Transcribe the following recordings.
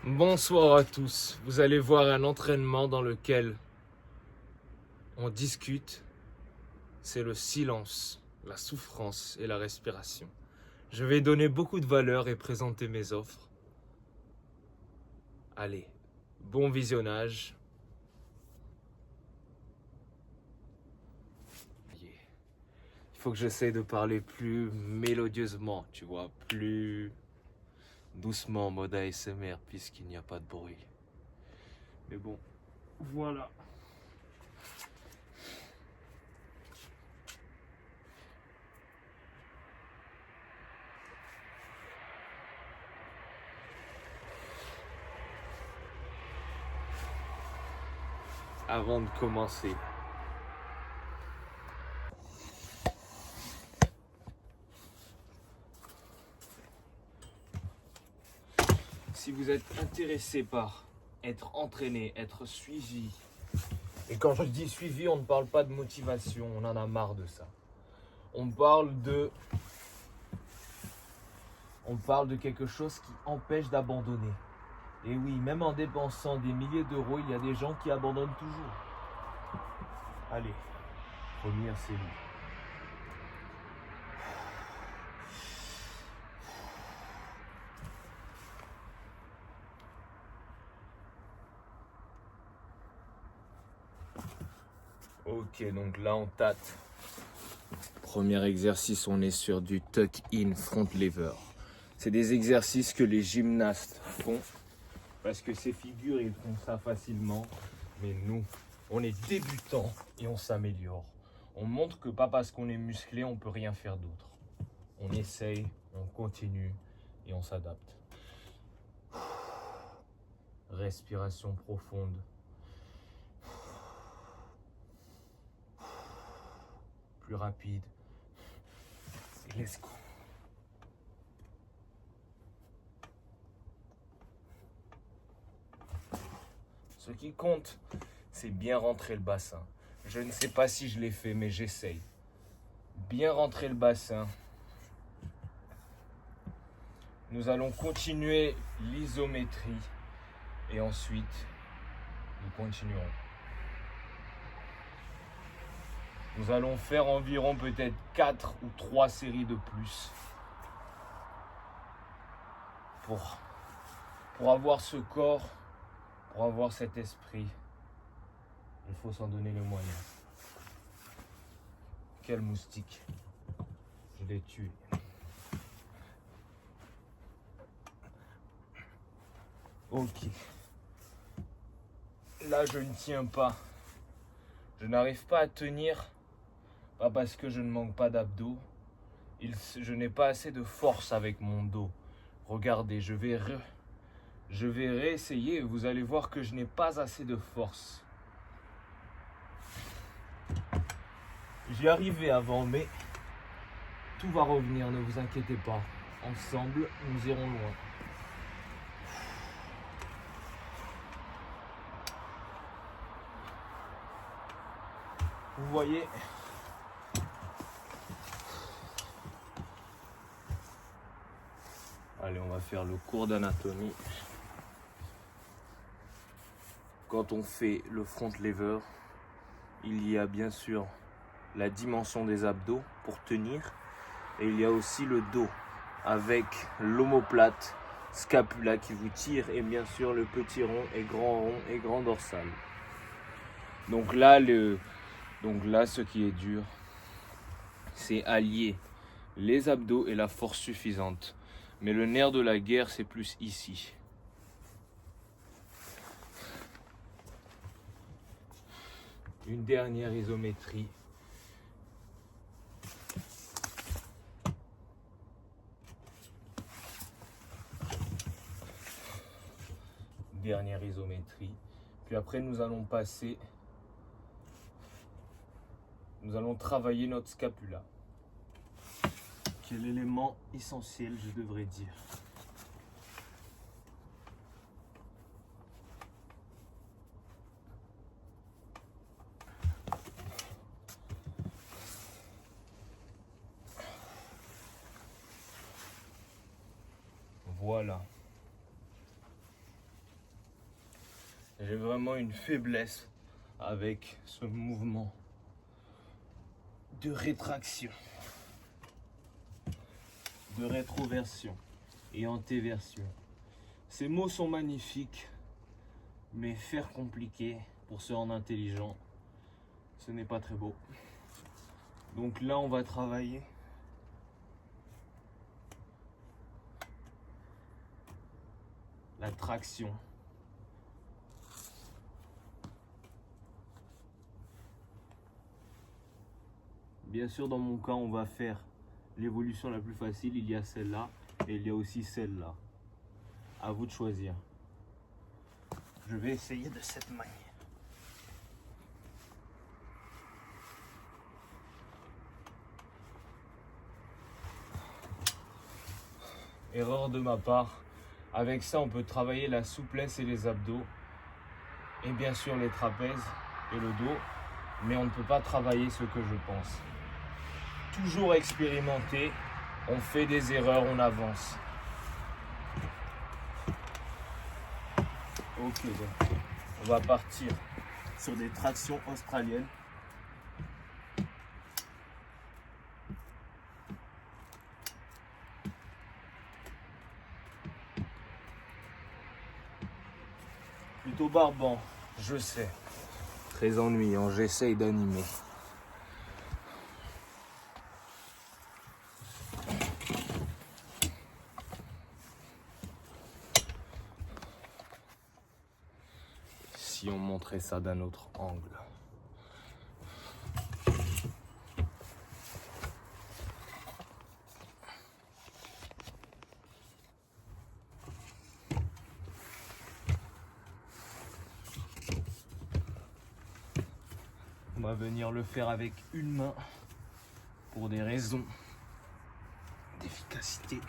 Bonsoir à tous. Vous allez voir un entraînement dans lequel on discute. C'est le silence, la souffrance et la respiration. Je vais donner beaucoup de valeur et présenter mes offres. Allez, bon visionnage. Il faut que j'essaie de parler plus mélodieusement, tu vois, plus doucement en mode ASMR puisqu'il n'y a pas de bruit. Mais bon, voilà. Avant de commencer, si vous êtes intéressé par être entraîné, être suivi, et quand je dis suivi, on ne parle pas de motivation, on en a marre de ça. On parle de quelque chose qui empêche d'abandonner. Et oui, même en dépensant des milliers d'euros, il y a des gens qui abandonnent toujours. Allez, première série. Ok, donc là on tâte. Premier exercice, on est sur du tuck-in front lever. C'est des exercices que les gymnastes font parce que ces figures, ils font ça facilement. Mais nous, on est débutants et on s'améliore. On montre que pas parce qu'on est musclé, on peut rien faire d'autre. On essaye, on continue et on s'adapte. Respiration profonde. Plus rapide. Et let's go. Ce qui compte, c'est bien rentrer le bassin. Je ne sais pas si je l'ai fait, mais j'essaye. Bien rentrer le bassin. Nous allons continuer l'isométrie et ensuite nous continuerons. Nous allons faire environ peut-être 4 ou 3 séries de plus pour avoir ce corps, pour avoir cet esprit. Il faut s'en donner les moyens. Quel moustique. Je l'ai tué. Ok. Là, je ne tiens pas. Je n'arrive pas à tenir. Pas parce que je ne manque pas d'abdos. Je n'ai pas assez de force avec mon dos. Regardez, je vais réessayer. Vous allez voir que je n'ai pas assez de force. J'y arrivais avant, mais tout va revenir, ne vous inquiétez pas. Ensemble, nous irons loin. Vous voyez, allez, on va faire le cours d'anatomie. Quand on fait le front lever, il y a bien sûr la dimension des abdos pour tenir. Et il y a aussi le dos avec l'omoplate, scapula qui vous tire et bien sûr le petit rond et grand dorsal. Donc là, ce qui est dur, c'est allier les abdos et la force suffisante. Mais le nerf de la guerre, c'est plus ici. Une dernière isométrie. Dernière isométrie. Puis après, nous allons travailler notre scapula. Quel élément essentiel, je devrais dire. Voilà. J'ai vraiment une faiblesse avec ce mouvement de rétraction, de rétroversion et antéversion. Ces mots sont magnifiques, mais faire compliqué pour se rendre intelligent, ce n'est pas très beau. Donc là, on va travailler la traction. Bien sûr, dans mon cas, on va faire l'évolution la plus facile. Il y a celle-là et il y a aussi celle-là. À vous de choisir. Je vais essayer de cette manière. Erreur de ma part. Avec ça, on peut travailler la souplesse et les abdos. Et bien sûr, les trapèzes et le dos. Mais on ne peut pas travailler ce que je pense. Toujours expérimenter. On fait des erreurs, on avance. Ok, donc on va partir sur des tractions australiennes. Plutôt barbant, je sais. Très ennuyant, j'essaye d'animer. Si on montrait ça d'un autre angle. On va venir le faire avec une main pour des raisons d'efficacité.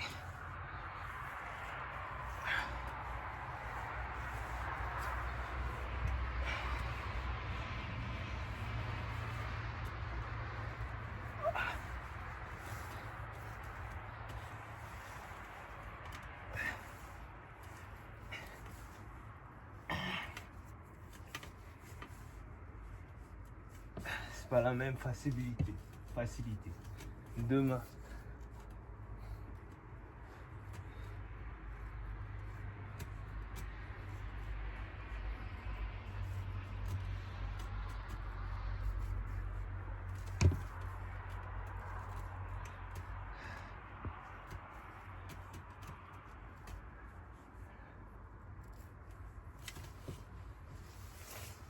C'est pas la même facilité. Deux mains.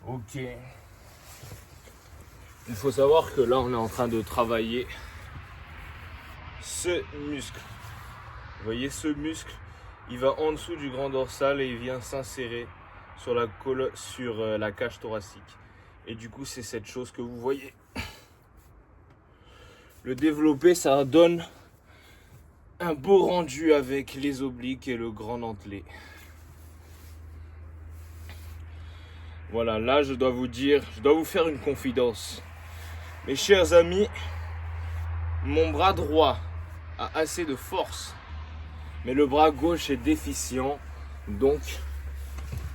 Ok. Il faut savoir que là, on est en train de travailler ce muscle. Vous voyez, ce muscle, il va en dessous du grand dorsal et il vient s'insérer sur la cage thoracique. Et du coup, c'est cette chose que vous voyez. Le développer, ça donne un beau rendu avec les obliques et le grand dentelé. Voilà, là, je dois vous faire une confidence. Mes chers amis, mon bras droit a assez de force, mais le bras gauche est déficient. Donc,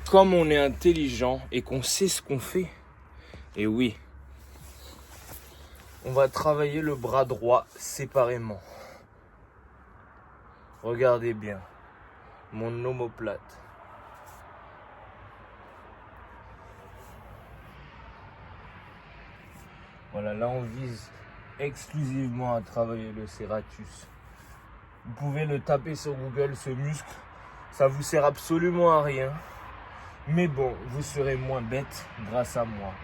comme on est intelligent et qu'on sait ce qu'on fait, et oui, on va travailler le bras droit séparément. Regardez bien mon omoplate. Voilà, là on vise exclusivement à travailler le serratus. Vous pouvez le taper sur Google, ce muscle. Ça vous sert absolument à rien. Mais bon, vous serez moins bête grâce à moi.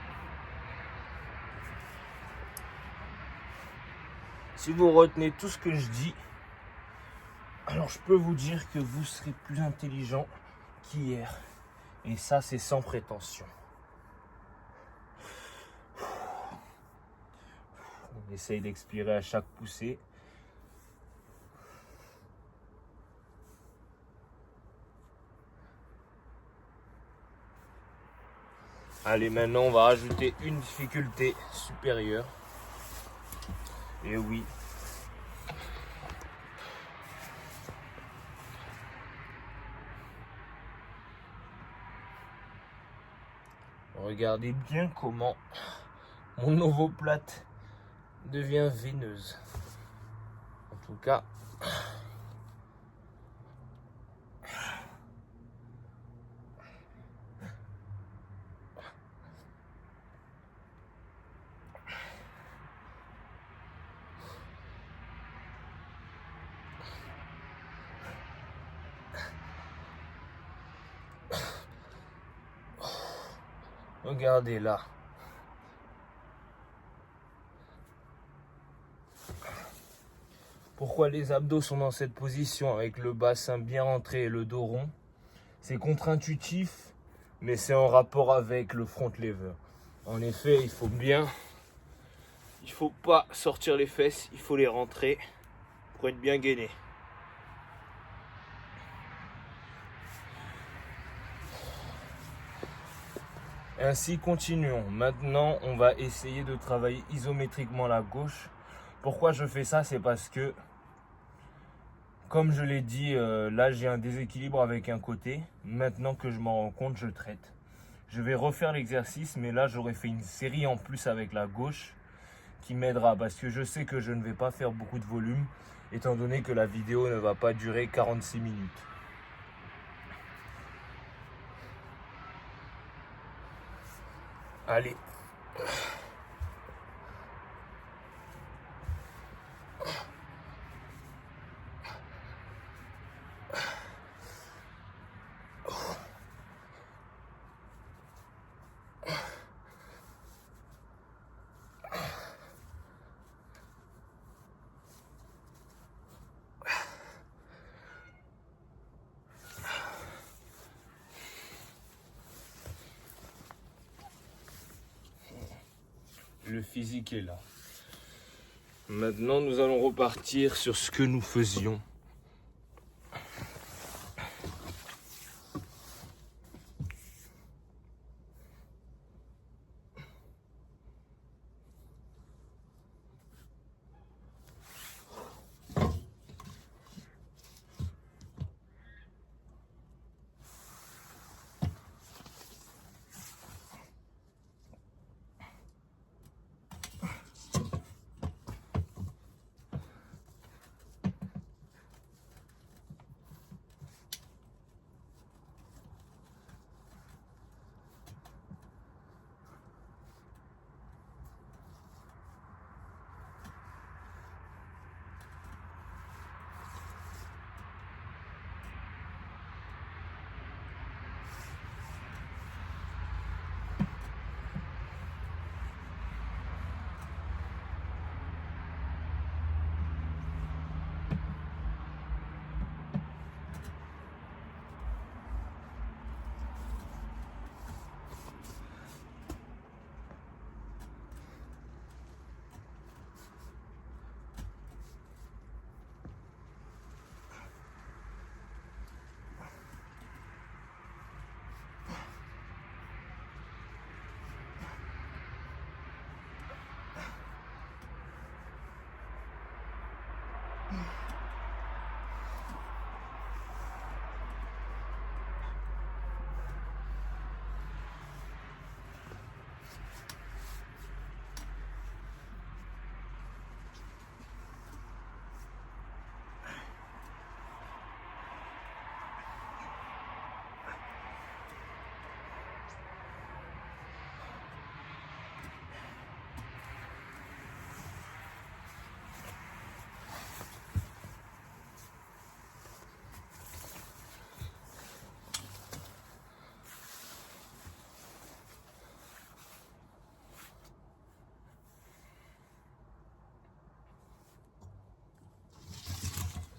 Si vous retenez tout ce que je dis, alors je peux vous dire que vous serez plus intelligent qu'hier. Et ça, c'est sans prétention. On essaye d'expirer à chaque poussée. Allez, maintenant, on va rajouter une difficulté supérieure. Et oui. Regardez bien comment mon omoplate devient veineuse. En tout cas, regardez là. Pourquoi les abdos sont dans cette position avec le bassin bien rentré et le dos rond? C'est contre-intuitif, mais c'est en rapport avec le front lever. En effet, il faut pas sortir les fesses, il faut les rentrer pour être bien gainé. Ainsi, continuons. Maintenant, on va essayer de travailler isométriquement la gauche. Pourquoi je fais ça? C'est parce que, comme je l'ai dit, là j'ai un déséquilibre avec un côté. Maintenant que je m'en rends compte, je traite. Je vais refaire l'exercice, mais là j'aurais fait une série en plus avec la gauche qui m'aidera parce que je sais que je ne vais pas faire beaucoup de volume étant donné que la vidéo ne va pas durer 46 minutes. Allez. Le physique est là. Maintenant, nous allons repartir sur ce que nous faisions.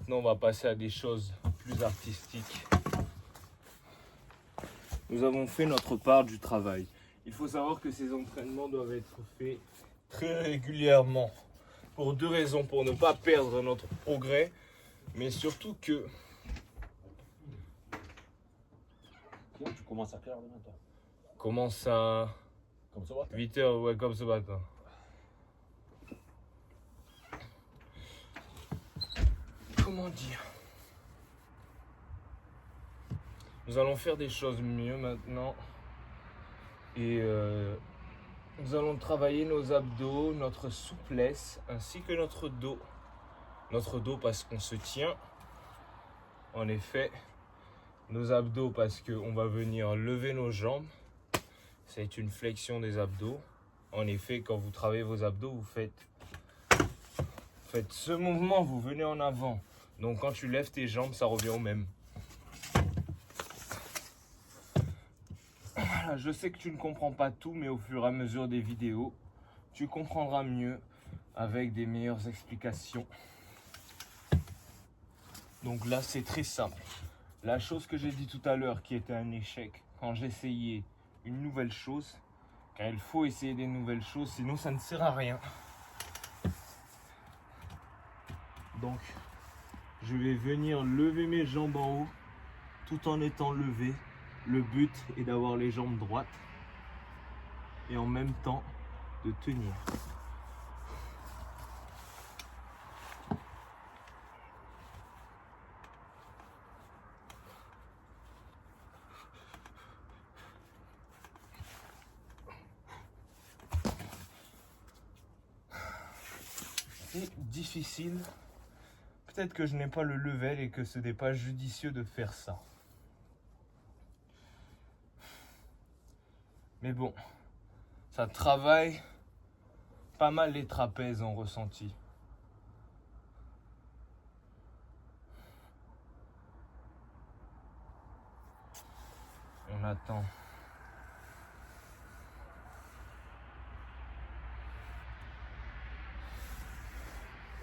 Maintenant, on va passer à des choses plus artistiques. Nous avons fait notre part du travail. Il faut savoir que ces entraînements doivent être faits très régulièrement. Pour deux raisons. Pour ne pas perdre notre progrès, mais surtout que... Tu commences à quelle heure demain, toi? Commence à Comme ce matin? 8 h, ouais, comme ce matin. Comment dire? Nous allons faire des choses mieux maintenant. Et nous allons travailler nos abdos, notre souplesse, ainsi que notre dos. Notre dos parce qu'on se tient, en effet. Nos abdos parce qu'on va venir lever nos jambes. C'est une flexion des abdos. En effet, quand vous travaillez vos abdos, vous faites ce mouvement, vous venez en avant. Donc quand tu lèves tes jambes, ça revient au même. Voilà, je sais que tu ne comprends pas tout, mais au fur et à mesure des vidéos, tu comprendras mieux avec des meilleures explications. Donc là, c'est très simple. La chose que j'ai dit tout à l'heure qui était un échec, quand j'essayais une nouvelle chose, car il faut essayer des nouvelles choses, sinon ça ne sert à rien. Donc, je vais venir lever mes jambes en haut, tout en étant levé. Le but est d'avoir les jambes droites et en même temps de tenir. C'est difficile. Peut-être que je n'ai pas le level et que ce n'est pas judicieux de faire ça. Mais bon, ça travaille pas mal les trapèzes en ressenti. On attend.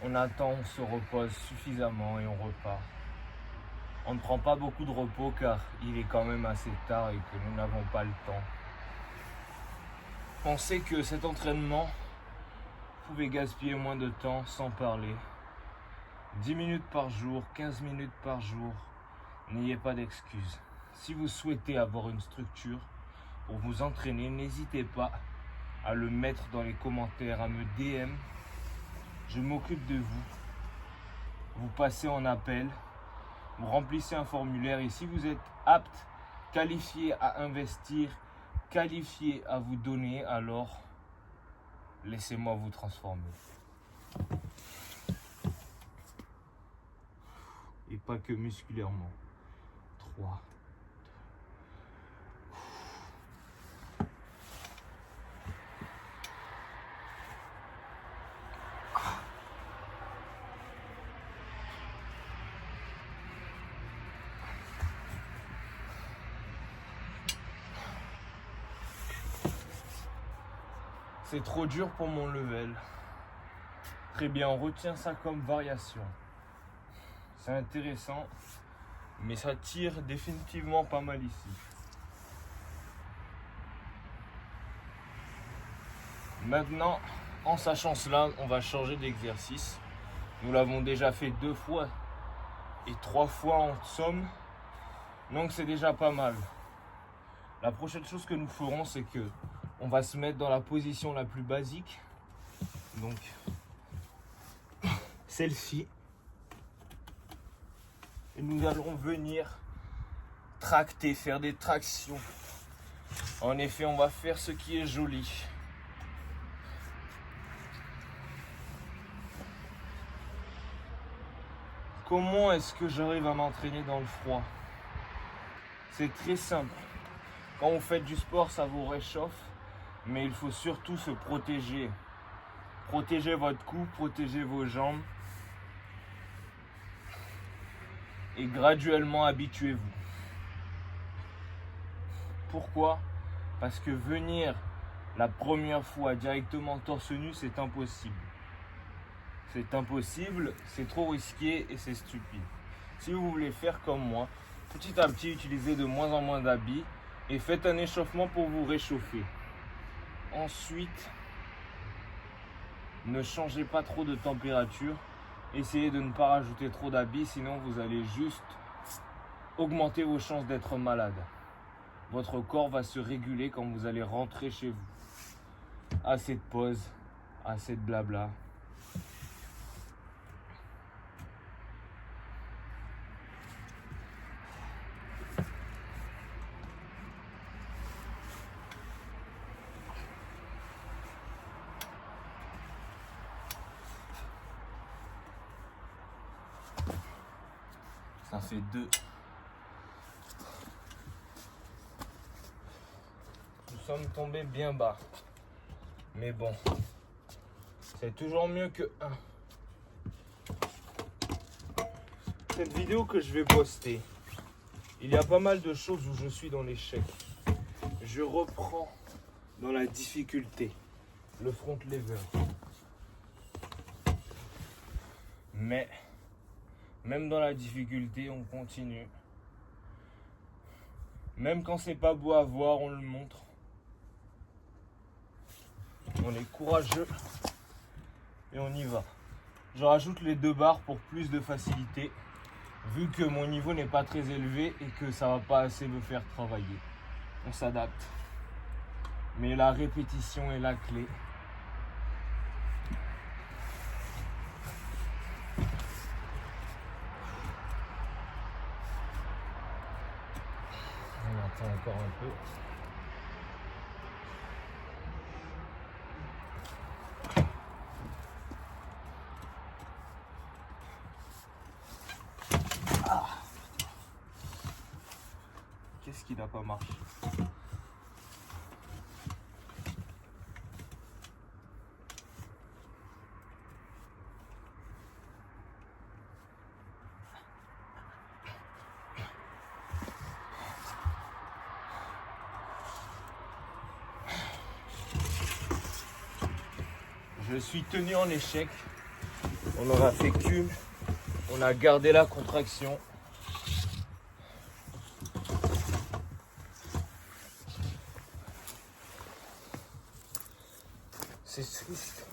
On attend, on se repose suffisamment et on repart. On ne prend pas beaucoup de repos car il est quand même assez tard et que nous n'avons pas le temps. On sait que cet entraînement, vous pouvez gaspiller moins de temps sans parler. 10 minutes par jour, 15 minutes par jour, n'ayez pas d'excuses. Si vous souhaitez avoir une structure pour vous entraîner, n'hésitez pas à le mettre dans les commentaires, à me DM. Je m'occupe de vous. Vous passez en appel, vous remplissez un formulaire et si vous êtes apte, qualifié à investir, qualifié à vous donner, alors laissez-moi vous transformer. Et pas que musculairement. 3. C'est trop dur pour mon level. Très bien, on retient ça comme variation. C'est intéressant, mais ça tire définitivement pas mal ici. Maintenant, en sachant cela, on va changer d'exercice. Nous l'avons déjà fait 2 fois et 3 fois en somme, donc c'est déjà pas mal. La prochaine chose que nous ferons, c'est que on va se mettre dans la position la plus basique, donc celle-ci, et nous allons venir tracter, faire des tractions. En effet, on va faire ce qui est joli. Comment est-ce que j'arrive à m'entraîner dans le froid? C'est très simple. Quand vous faites du sport, ça vous réchauffe, mais il faut surtout se protéger. Protégez votre cou, protégez vos jambes. Et graduellement habituez-vous. Pourquoi? Parce que venir la première fois directement torse nu, c'est impossible. C'est impossible, c'est trop risqué et c'est stupide. Si vous voulez faire comme moi, petit à petit, utilisez de moins en moins d'habits et faites un échauffement pour vous réchauffer. Ensuite, ne changez pas trop de température. Essayez de ne pas rajouter trop d'habits, sinon vous allez juste augmenter vos chances d'être malade. Votre corps va se réguler quand vous allez rentrer chez vous. Assez de pause, assez de blabla. Ça fait 2. Nous sommes tombés bien bas. Mais bon, c'est toujours mieux que 1. Cette vidéo que je vais poster, il y a pas mal de choses où je suis dans l'échec. Je reprends dans la difficulté le front lever. Mais même dans la difficulté, on continue. Même quand c'est pas beau à voir, on le montre. On est courageux et on y va. Je rajoute les 2 barres pour plus de facilité, vu que mon niveau n'est pas très élevé et que ça va pas assez me faire travailler. On s'adapte. Mais la répétition est la clé. On attend encore un peu. Qu'est-ce qui n'a pas marché? Je suis tenu en échec. On n'en a fait qu'une. On a gardé la contraction. C'est triste.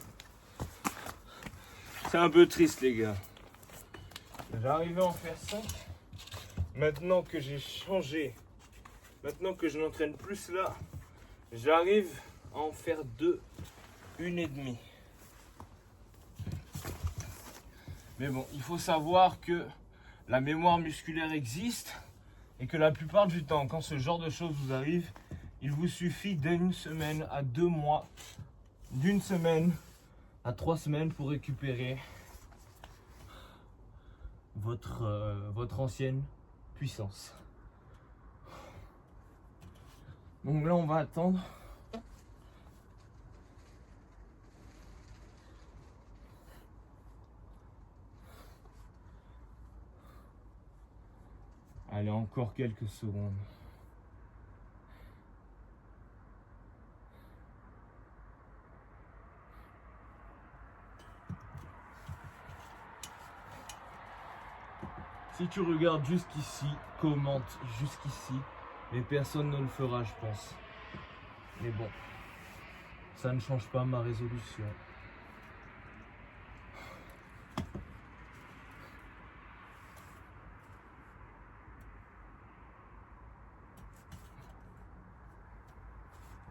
C'est un peu triste, les gars. J'arrivais à en faire 5. Maintenant que j'ai changé, maintenant que je n'entraîne plus là, j'arrive à en faire 2, 1,5. Mais bon, il faut savoir que la mémoire musculaire existe et que la plupart du temps, quand ce genre de choses vous arrive, il vous suffit d'1 semaine à 2 mois, d'1 semaine à 3 semaines pour récupérer votre ancienne puissance. Donc là, on va attendre. Allez, encore quelques secondes. Si tu regardes jusqu'ici, commente jusqu'ici, mais personne ne le fera, je pense. Mais bon, ça ne change pas ma résolution.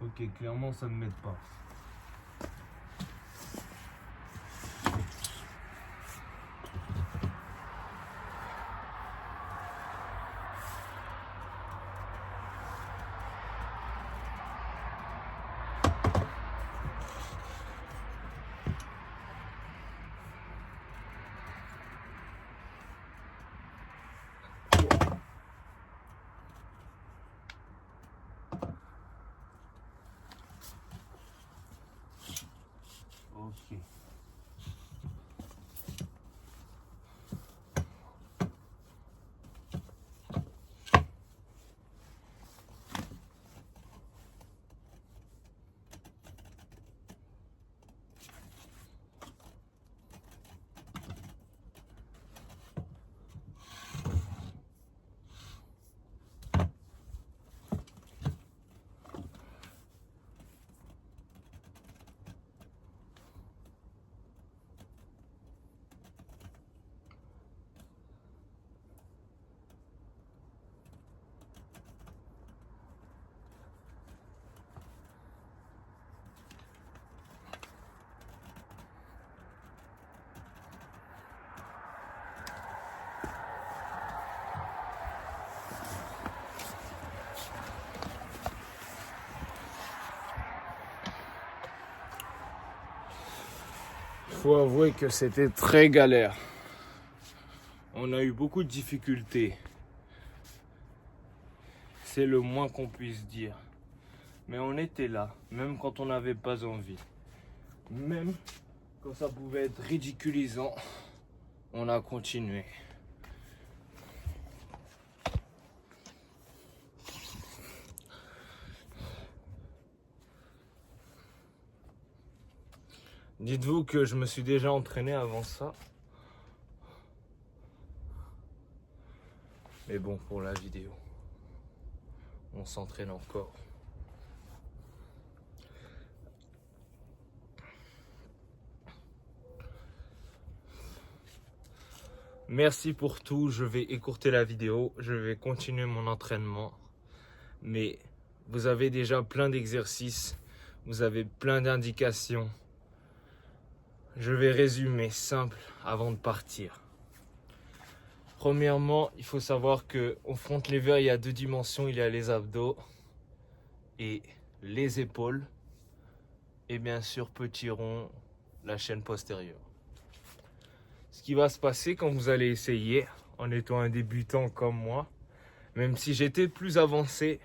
Ok, clairement ça ne m'aide pas. Ok. Faut avouer que c'était très galère. On a eu beaucoup de difficultés. C'est le moins qu'on puisse dire. Mais on était là, même quand on n'avait pas envie. Même quand ça pouvait être ridiculisant, on a continué. Dites-vous que je me suis déjà entraîné avant ça. Mais bon, pour la vidéo, on s'entraîne encore. Merci pour tout, je vais écourter la vidéo, je vais continuer mon entraînement. Mais vous avez déjà plein d'exercices, vous avez plein d'indications. Je vais résumer simple avant de partir. Premièrement, il faut savoir qu'au front lever, il y a 2 dimensions, il y a les abdos et les épaules. Et bien sûr, petit rond, la chaîne postérieure. Ce qui va se passer quand vous allez essayer, en étant un débutant comme moi, même si j'étais plus avancé,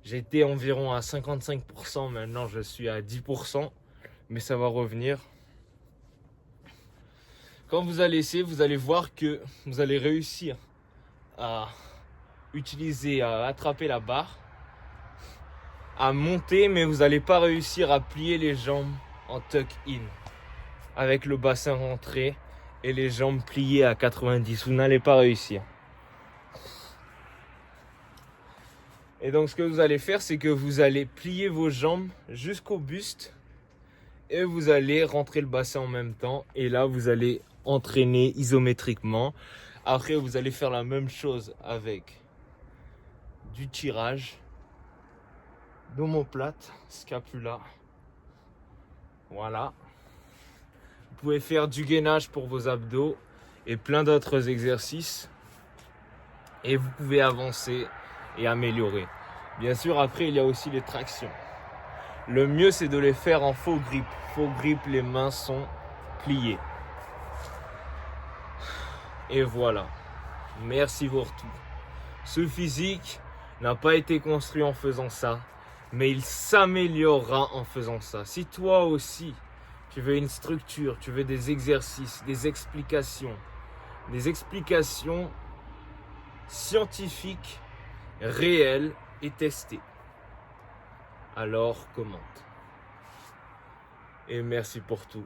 j'étais environ à 55%, maintenant je suis à 10%, mais ça va revenir. Quand vous allez essayer, vous allez voir que vous allez réussir à attraper la barre, à monter, mais vous n'allez pas réussir à plier les jambes en tuck-in, avec le bassin rentré et les jambes pliées à 90. Vous n'allez pas réussir. Et donc ce que vous allez faire, c'est que vous allez plier vos jambes jusqu'au buste et vous allez rentrer le bassin en même temps. Et là, vous allez entraîner isométriquement. Après, vous allez faire la même chose avec du tirage, d'omoplate, scapula. Voilà. Vous pouvez faire du gainage pour vos abdos et plein d'autres exercices. Et vous pouvez avancer et améliorer. Bien sûr, après, il y a aussi les tractions. Le mieux, c'est de les faire en faux grip. Faux grip, les mains sont pliées. Et voilà. Merci pour tout. Ce physique n'a pas été construit en faisant ça, mais il s'améliorera en faisant ça. Si toi aussi, tu veux une structure, tu veux des exercices, des explications scientifiques, réelles et testées, alors commente. Et merci pour tout.